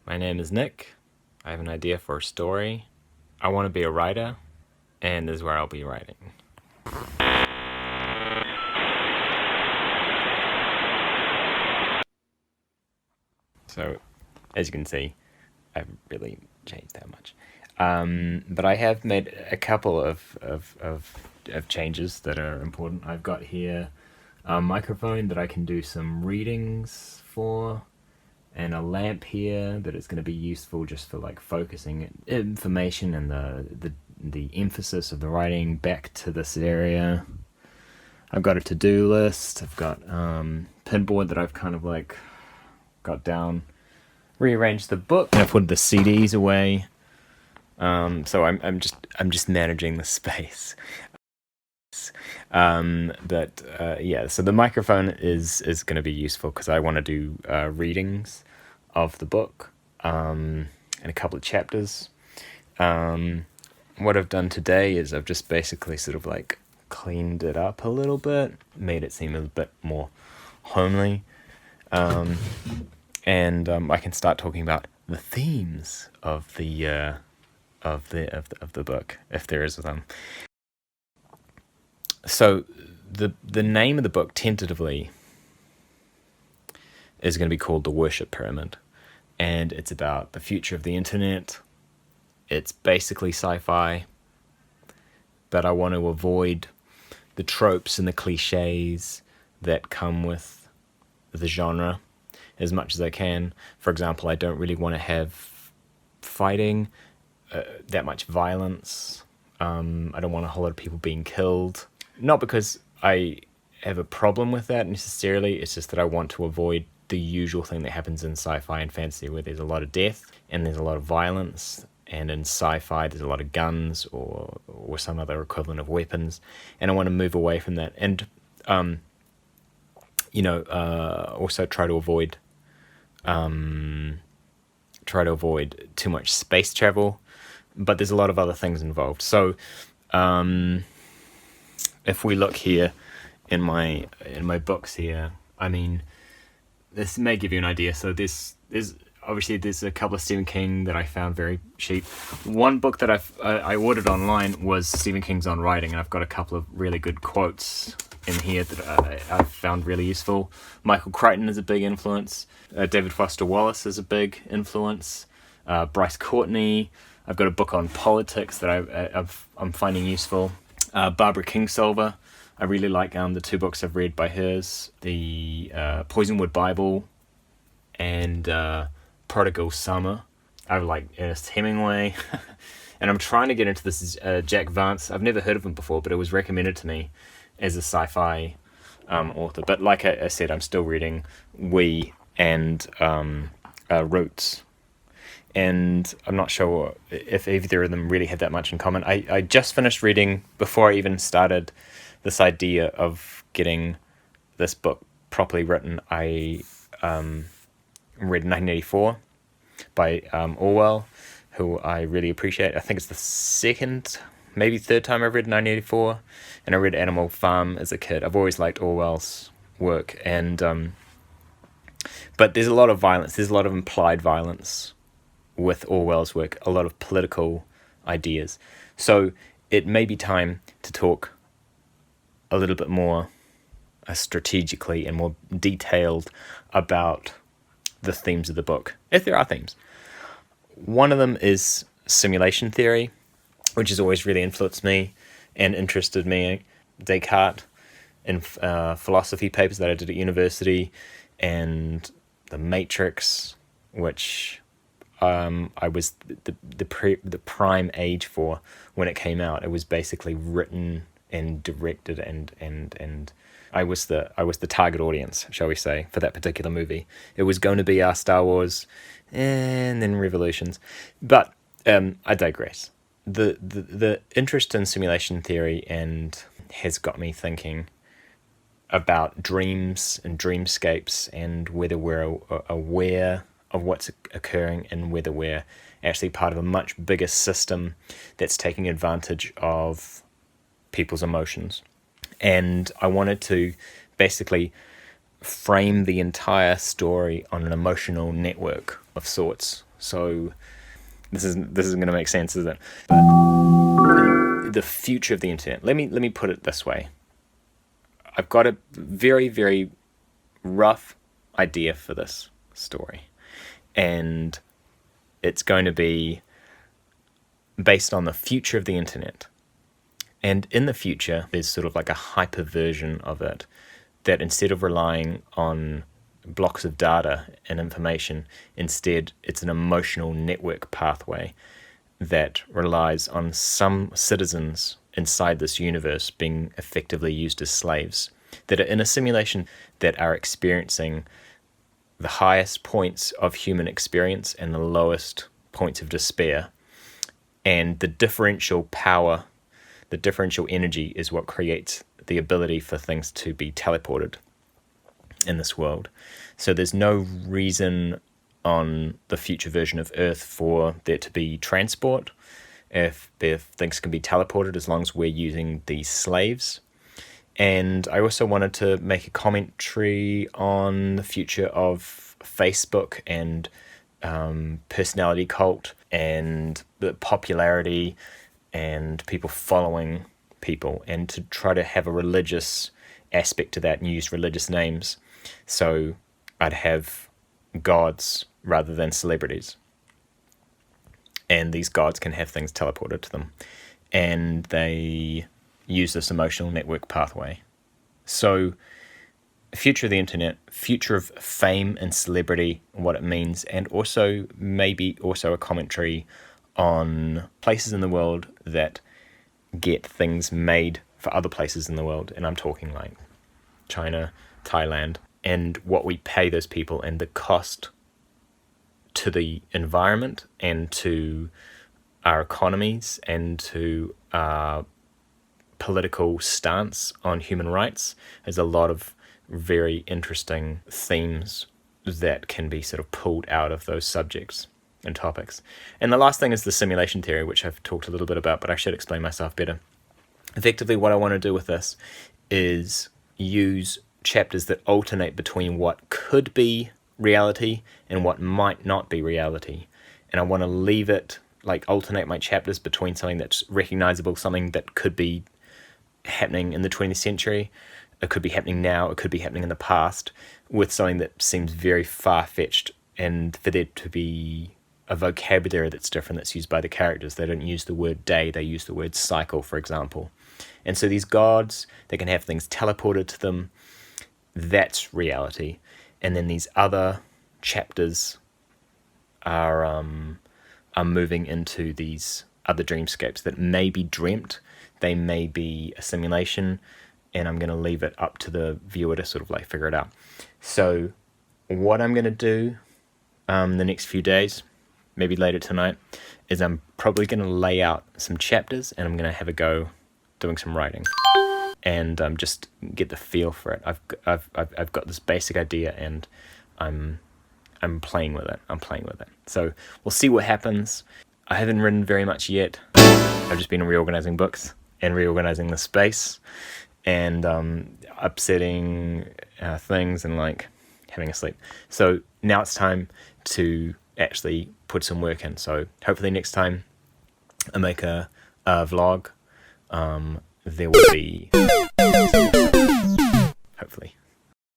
My name is Nick. I have an idea for a story. I want to be a writer, and this is where I'll be writing. So, as you can see, I haven't really changed that much. But I have made a couple of changes that are important. I've got here a microphone that I can do some readings for, and a lamp here that is going to be useful just for like focusing information and the emphasis of the writing back to this area. I've got a to-do list. I've got pinboard that I've kind of like got down, rearranged the book, and I've put the CDs away. So I'm just managing the space. Yeah, so the microphone is going to be useful because I want to do readings of the book and a couple of chapters. What I've done today is I've just basically sort of like cleaned it up a little bit, made it seem a bit more homely, and I can start talking about the themes of the book, if there is them. So the name of the book tentatively is going to be called The Worship Pyramid, and it's about the future of the internet. It's basically sci-fi, but I want to avoid the tropes and the cliches that come with the genre as much as I can. For example, I don't really want to have fighting, that much violence. I don't want a whole lot of people being killed. Not because I have a problem with that necessarily, it's just that I want to avoid the usual thing that happens in sci-fi and fantasy where there's a lot of death and there's a lot of violence, and in sci-fi there's a lot of guns or some other equivalent of weapons, and I want to move away from that, and also try to avoid too much space travel, but there's a lot of other things involved. So if we look here in my books here, I mean, this may give you an idea. So there's a couple of Stephen King that I found very cheap. One book that I ordered online was Stephen King's On Writing, and I've got a couple of really good quotes in here that I've found really useful. Michael Crichton is a big influence. David Foster Wallace is a big influence. Bryce Courtney. I've got a book on politics that I'm finding useful. Barbara Kingsolver. I really like the two books I've read by hers, the Poisonwood Bible and Prodigal Summer. I like Ernest Hemingway. And I'm trying to get into this Jack Vance. I've never heard of him before, but it was recommended to me as a sci-fi author. But like I said, I'm still reading We and Roots. And I'm not sure if either of them really had that much in common. I just finished reading, before I even started this idea of getting this book properly written, I read 1984 by Orwell, who I really appreciate. I think it's the second, maybe third time I've read 1984, and I read Animal Farm as a kid. I've always liked Orwell's work, and but there's a lot of violence. There's a lot of implied violence with Orwell's work, a lot of political ideas. So it may be time to talk a little bit more strategically and more detailed about the themes of the book, if there are themes. One of them is simulation theory, which has always really influenced me and interested me. Descartes in philosophy papers that I did at university, and The Matrix, which I was the prime age for when it came out. It was basically written and directed, and I was the target audience, shall we say, for that particular movie. It was going to be our Star Wars and then Revolutions, but I digress. The interest in simulation theory and has got me thinking about dreams and dreamscapes, and whether we're aware of what's occurring and whether we're actually part of a much bigger system that's taking advantage of people's emotions. And I wanted to basically frame the entire story on an emotional network of sorts. So this isn't going to make sense, is it? But the future of the internet. Let me put it this way. I've got a very, very rough idea for this story, and it's going to be based on the future of the internet. And in the future, there's sort of like a hyper version of it that instead of relying on blocks of data and information, instead it's an emotional network pathway that relies on some citizens inside this universe being effectively used as slaves, that are in a simulation that are experiencing the highest points of human experience and the lowest points of despair. And the differential power, the differential energy is what creates the ability for things to be teleported in this world. So there's no reason on the future version of Earth for there to be transport if things can be teleported as long as we're using these slaves. And I also wanted to make a commentary on the future of Facebook and personality cult and the popularity and people following people, and to try to have a religious aspect to that and use religious names. So I'd have gods rather than celebrities, and these gods can have things teleported to them, and they use this emotional network pathway. So future of the internet, future of fame and celebrity, what it means, and also maybe also a commentary on places in the world that get things made for other places in the world. And I'm talking like China, Thailand, and what we pay those people and the cost to the environment and to our economies and to our political stance on human rights. There's a lot of very interesting themes that can be sort of pulled out of those subjects and topics. And the last thing is the simulation theory, which I've talked a little bit about, but I should explain myself better. Effectively, what I want to do with this is use chapters that alternate between what could be reality and what might not be reality. And I want to leave it, like alternate my chapters between something that's recognizable, something that could be happening in the 20th century, it could be happening now, it could be happening in the past, with something that seems very far-fetched, and for there to be a vocabulary that's different that's used by the characters. They don't use the word day, they use the word cycle, for example. And so these gods, they can have things teleported to them. That's reality. And then these other chapters are moving into these other dreamscapes that may be dreamt, they may be a simulation, and I'm going to leave it up to the viewer to sort of like figure it out. So what I'm going to do the next few days, maybe later tonight, is I'm probably going to lay out some chapters and I'm going to have a go doing some writing and just get the feel for it. I've got this basic idea and I'm playing with it. So we'll see what happens. I haven't written very much yet. I've just been reorganizing books and reorganizing the space and upsetting things and like having a sleep. So now it's time to actually put some work in. So hopefully next time I make a vlog, there will be